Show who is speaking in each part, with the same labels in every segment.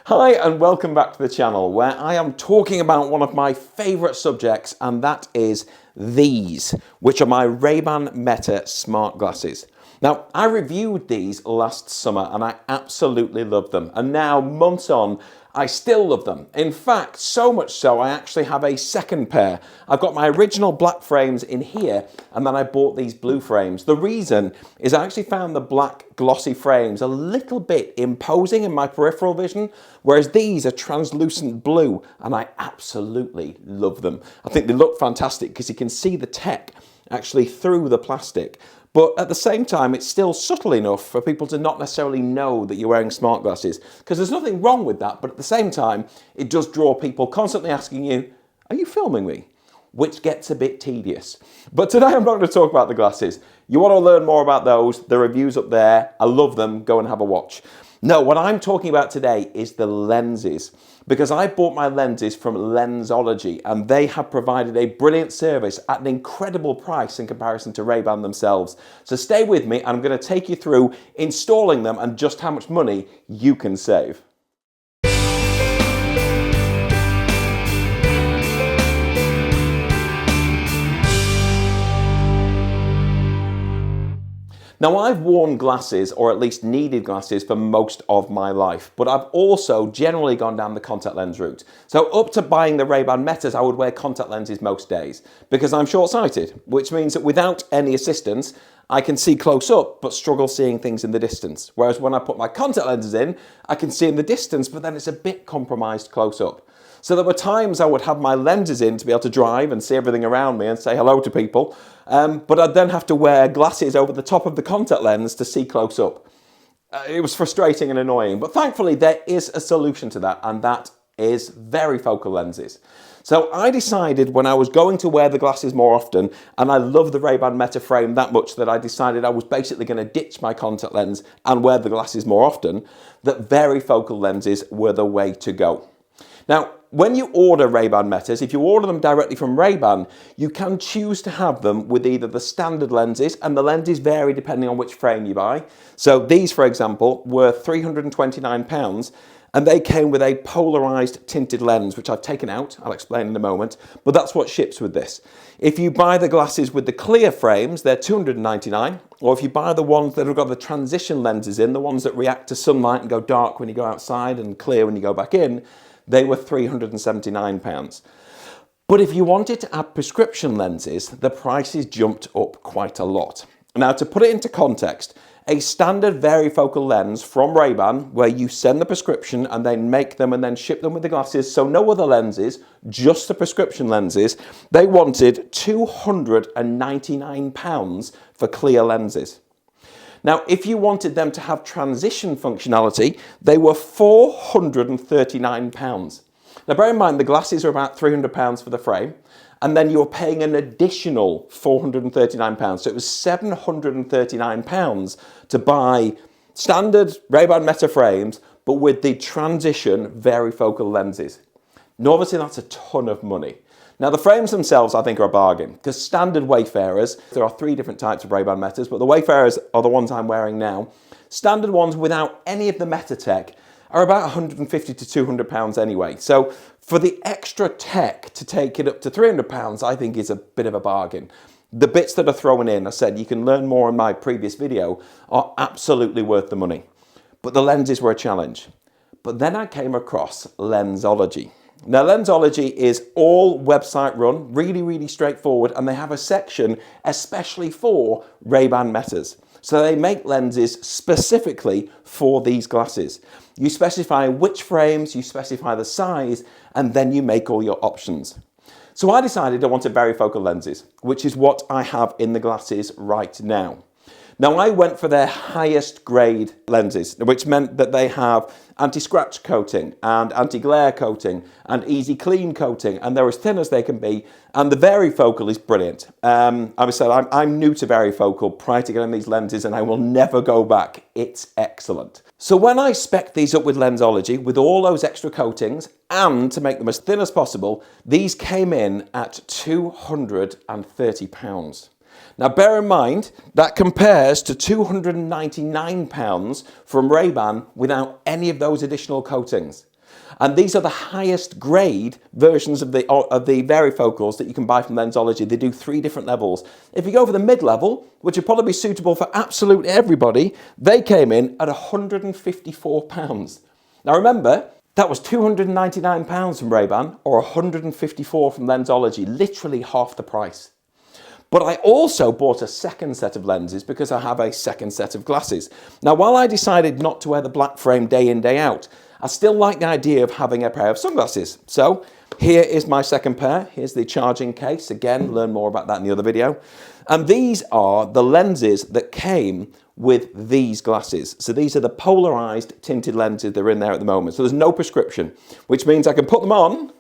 Speaker 1: Hi and welcome back to the channel where I am talking about one of my favourite subjects, and that is these, which are my Ray-Ban Meta smart glasses. Now, I reviewed these last summer and I absolutely loved them, and now months on I still love them. In fact, so much so I actually have a second pair. I've got my original black frames in here and then I bought these blue frames. The reason is I actually found the black glossy frames a little bit imposing in my peripheral vision, whereas these are translucent blue and I absolutely love them. I think they look fantastic because you can see the tech actually through the plastic. But at the same time, it's still subtle enough for people to not necessarily know that you're wearing smart glasses, because there's nothing wrong with that. But at the same time, it does draw people constantly asking you, are you filming me? Which gets a bit tedious. But today I'm not going to talk about the glasses. You want to learn more about those, the review's up there. I love them. Go and have a watch. No, what I'm talking about today is the lenses, because I bought my lenses from Lensology and they have provided a brilliant service at an incredible price in comparison to Ray-Ban themselves. So stay with me and I'm going to take you through installing them and just how much money you can save. Now, I've worn glasses, or at least needed glasses, for most of my life, but I've also generally gone down the contact lens route. So up to buying the Ray-Ban Metas, I would wear contact lenses most days because I'm short-sighted, which means that without any assistance, I can see close up, but struggle seeing things in the distance. Whereas when I put my contact lenses in, I can see in the distance, but then it's a bit compromised close up. So there were times I would have my lenses in to be able to drive and see everything around me and say hello to people, but I'd then have to wear glasses over the top of the contact lens to see close up. It was frustrating and annoying, but thankfully there is a solution to that, and that is varifocal lenses. So I decided when I was going to wear the glasses more often, and I love the Ray-Ban Meta frame that much that I decided I was basically going to ditch my contact lens and wear the glasses more often, that varifocal lenses were the way to go. Now, when you order Ray-Ban Metas, if you order them directly from Ray-Ban, you can choose to have them with either the standard lenses, and the lenses vary depending on which frame you buy. So these, for example, were £329, and they came with a polarized tinted lens, which I've taken out. I'll explain in a moment, but that's what ships with this. If you buy the glasses with the clear frames, they're £299, or if you buy the ones that have got the transition lenses in, the ones that react to sunlight and go dark when you go outside and clear when you go back in, they were £379. But if you wanted to add prescription lenses, the prices jumped up quite a lot. Now, to put it into context, a standard varifocal lens from Ray-Ban, where you send the prescription and they make them and then ship them with the glasses, so no other lenses, just the prescription lenses, they wanted £299 for clear lenses. Now, if you wanted them to have transition functionality, they were £439. Now, bear in mind, the glasses are about £300 for the frame, and then you're paying an additional £439. So it was £739 to buy standard Ray-Ban Meta frames, but with the transition varifocal lenses. Now, obviously, that's a ton of money. Now, the frames themselves, I think, are a bargain, because standard Wayfarers, there are 3 different types of Ray-Ban Metas, but the Wayfarers are the ones I'm wearing now. Standard ones without any of the Meta tech are about £150 to £200 anyway. So for the extra tech to take it up to £300, I think is a bit of a bargain. The bits that are thrown in, I said, you can learn more in my previous video, are absolutely worth the money. But the lenses were a challenge. But then I came across Lensology. Now, Lensology is all website run, really straightforward, and they have a section especially for Ray-Ban Metas. So they make lenses specifically for these glasses. You specify which frames, you specify the size, and then you make all your options. So I decided I wanted varifocal lenses, which is what I have in the glasses right now. Now, I went for their highest grade lenses, which meant that they have anti-scratch coating and anti-glare coating and easy clean coating, and they're as thin as they can be, and the varifocal is brilliant. I said, I'm new to varifocal prior to getting these lenses, and I will never go back. It's excellent. So when I spec'd these up with Lensology, with all those extra coatings, and to make them as thin as possible, these came in at £230. Now, bear in mind, that compares to £299 from Ray-Ban without any of those additional coatings. And these are the highest grade versions of the varifocals that you can buy from Lensology. They do 3 different levels. If you go for the mid-level, which would probably be suitable for absolutely everybody, they came in at £154. Now remember, that was £299 from Ray-Ban or £154 from Lensology, literally half the price. But I also bought a second set of lenses because I have a second set of glasses. Now, while I decided not to wear the black frame day in, day out, I still like the idea of having a pair of sunglasses. So here is my second pair. Here's the charging case. Again, learn more about that in the other video. And these are the lenses that came with these glasses. So these are the polarized tinted lenses that are in there at the moment. So there's no prescription, which means I can put them on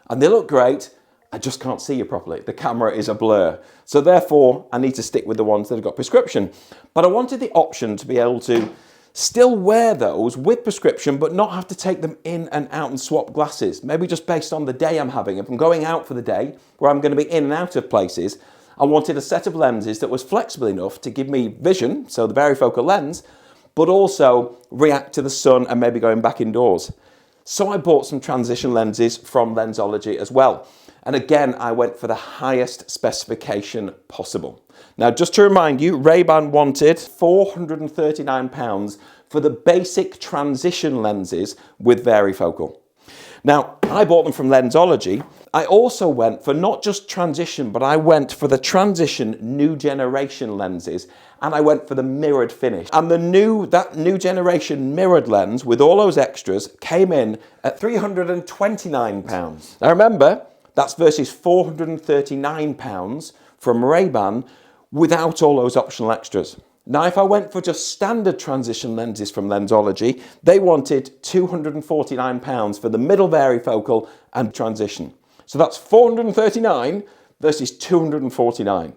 Speaker 1: and they look great. I just can't see you properly. The camera is a blur. So therefore, I need to stick with the ones that have got prescription. But I wanted the option to be able to still wear those with prescription, but not have to take them in and out and swap glasses. Maybe just based on the day I'm having. If I'm going out for the day, where I'm going to be in and out of places, I wanted a set of lenses that was flexible enough to give me vision, so the varifocal lens, but also react to the sun and maybe going back indoors. So I bought some transition lenses from Lensology as well. And again, I went for the highest specification possible. Now, just to remind you, Ray-Ban wanted £439 for the basic transition lenses with varifocal. Now, I bought them from Lensology. I also went for not just transition, but I went for the transition new generation lenses, and I went for the mirrored finish. And that new generation mirrored lens with all those extras came in at £329. Now remember, that's versus £439 from Ray-Ban without all those optional extras. Now, if I went for just standard transition lenses from Lensology, they wanted £249 for the middle varifocal and transition. So that's $439 versus $249.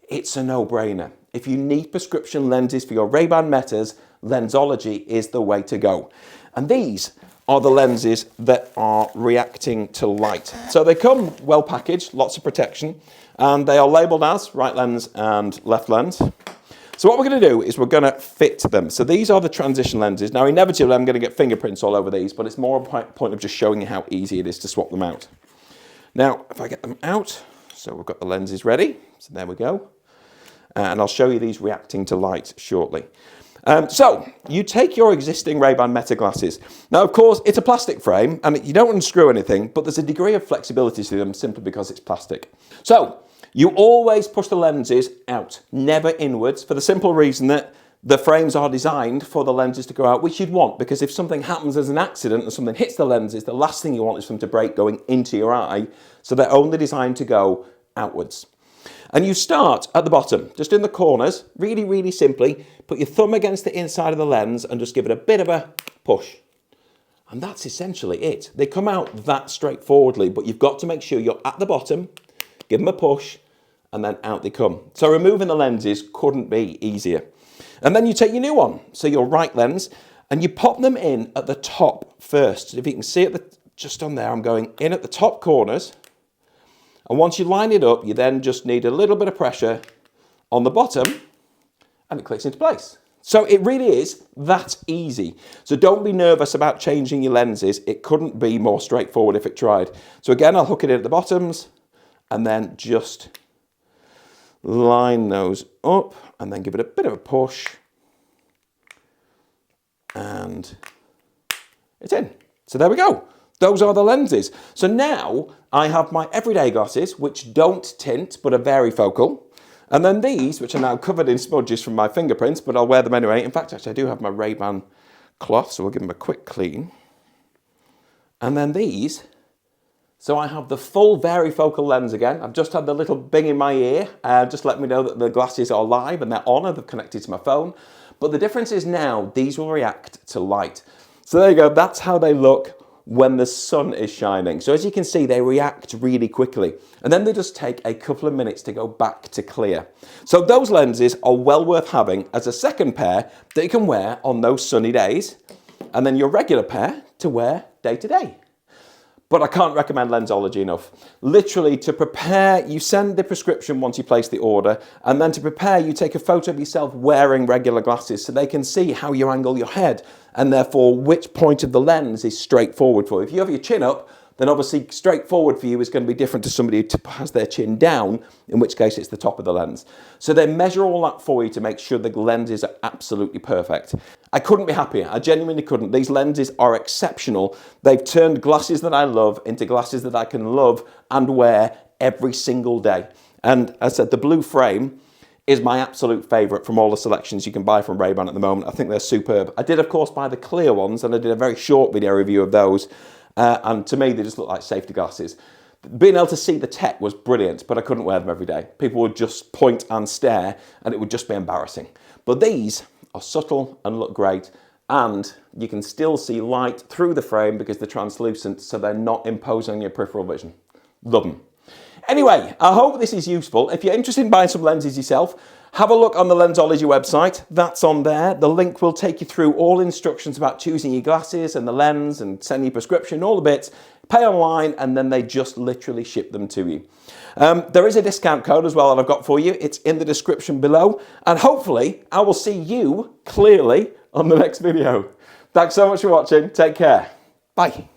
Speaker 1: It's a no-brainer. If you need prescription lenses for your Ray-Ban Metas, Lensology is the way to go. And these are the lenses that are reacting to light. So they come well packaged, lots of protection, and they are labeled as right lens and left lens. So what we're going to do is we're going to fit them. So these are the transition lenses. Now inevitably I'm going to get fingerprints all over these, but it's more a point of just showing you how easy it is to swap them out. Now if I get them out, so we've got the lenses ready, so there we go. And I'll show you these reacting to light shortly. So you take your existing Ray-Ban Meta glasses. Now, of course, it's a plastic frame and you don't unscrew anything, but there's a degree of flexibility to them simply because it's plastic. So you always push the lenses out, never inwards, for the simple reason that the frames are designed for the lenses to go out, which you'd want, because if something happens as an accident and something hits the lenses, the last thing you want is for them to break going into your eye. So they're only designed to go outwards. And you start at the bottom, just in the corners, really, really simply, put your thumb against the inside of the lens and just give it a bit of a push. And that's essentially it. They come out that straightforwardly, but you've got to make sure you're at the bottom, give them a push, and then out they come. So removing the lenses couldn't be easier. And then you take your new one, so your right lens, and you pop them in at the top first. If you can see it just on there, I'm going in at the top corners. And once you line it up, you then just need a little bit of pressure on the bottom and it clicks into place. So it really is that easy. So don't be nervous about changing your lenses. It couldn't be more straightforward if it tried. So again, I'll hook it in at the bottoms and then just line those up and then give it a bit of a push. And it's in. So there we go. Those are the lenses. So now I have my everyday glasses, which don't tint, but are varifocal. And then these, which are now covered in smudges from my fingerprints, but I'll wear them anyway. In fact, actually, I do have my Ray-Ban cloth, so we'll give them a quick clean. And then these, so I have the full varifocal lens again. I've just had the little bing in my ear, just let me know that the glasses are live and they're on and they're connected to my phone. But the difference is now these will react to light. So there you go, that's how they look when the sun is shining. So as you can see, they react really quickly. And then they just take a couple of minutes to go back to clear. So those lenses are well worth having as a second pair that you can wear on those sunny days. And then your regular pair to wear day to day. But I can't recommend Lensology enough. Literally, to prepare, you send the prescription once you place the order, and then to prepare, you take a photo of yourself wearing regular glasses so they can see how you angle your head, and therefore which point of the lens is straightforward for you. If you have your chin up, then obviously straightforward for you is going to be different to somebody who has their chin down, in which case it's the top of the lens. So they measure all that for you to make sure the lenses are absolutely perfect. I couldn't be happier. I genuinely couldn't. These lenses are exceptional. They've turned glasses that I love into glasses that I can love and wear every single day. And as I said, the blue frame is my absolute favourite from all the selections you can buy from Ray-Ban at the moment. I think they're superb. I did, of course, buy the clear ones, and I did a very short video review of those. And to me, they just look like safety glasses. Being able to see the tech was brilliant, but I couldn't wear them every day. People would just point and stare, and it would just be embarrassing. But these are subtle and look great, and you can still see light through the frame because they're translucent, so they're not imposing on your peripheral vision. Love them. Anyway, I hope this is useful. If you're interested in buying some lenses yourself, have a look on the Lensology website. That's on there. The link will take you through all instructions about choosing your glasses and the lens and sending your prescription, all the bits. Pay online, and then they just literally ship them to you. There is a discount code as well that I've got for you. It's in the description below. And hopefully, I will see you clearly on the next video. Thanks so much for watching. Take care. Bye.